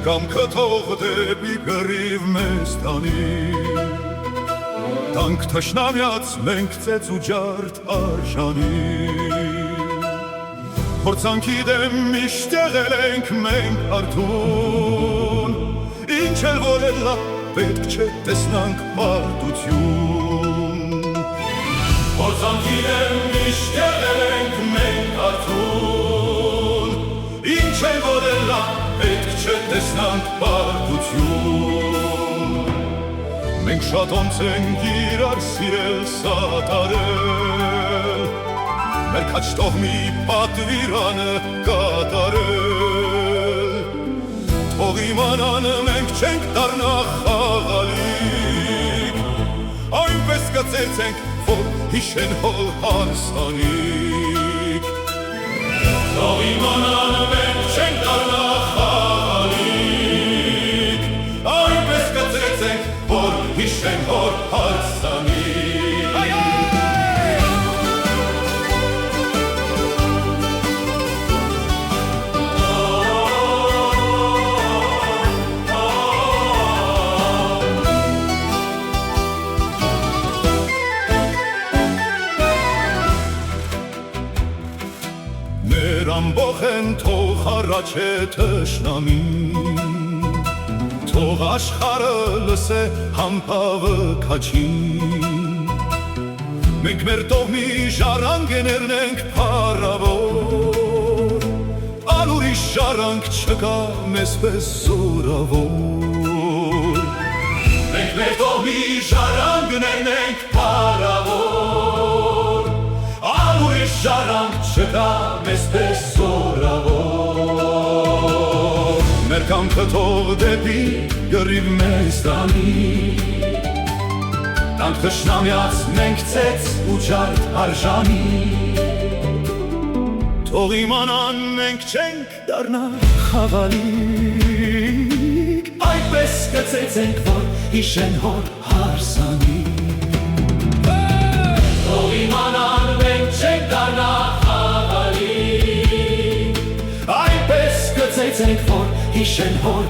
կամքը թող դեպի գրիվ մեզ տանի, տանք թշնամյաց մենք ծեծ ու ջարդ արժանի, փորձանքի դեմ միշտ եղել ենք մենք արթուն, ինչ էլ որ էլա պետք չէ տեսնանք պարտություն, փորձանքի դեմ միշտ եղել ենք մենք արթուն, ինչ էլ որ էլա պետք չէ տեսնանք պարտություն, մենք շատ ոնց ենք իրար սիրել սատարել, մեր քաչ տոհմի պատվիրանը կատարել, թող իմանան մենք չենք դառնա խաղալիք, այնպես կծեցենք, որ հիշեն հոլ հարսանիք, թող իմանան մենք չենք դառնա խաղալիք, այնպես կծեցենք, որ հիշեն հոլ հարսանիք։ Ամբոխ են թող առաջ է թշնամին, թող աշխարհը լսե համբավը քաչին, մենք մեր տոհմի ժառանգներն ենք փառավոր, ալուրի ժառանգ չկա մեզ պես զորավոր, մենք մեր տոհմի ժառանգներն ենք փառավոր, ալուրի ժառանգ չկա մեզ պես զորավոր, մեր կամքը թող դեպի գրիվ մեզ տանի, տանք թշնամյաց մենք ծեծ ու ջարդ արժանի, թող իմանան մենք չենք դառնա խաղալիք, այնպես կծեցենք, որ հիշեն հոր հարսանի, թող իմանան մենք չենք դառնա խաղալիք, այնպես կծեցենք, որ հիշեն հոր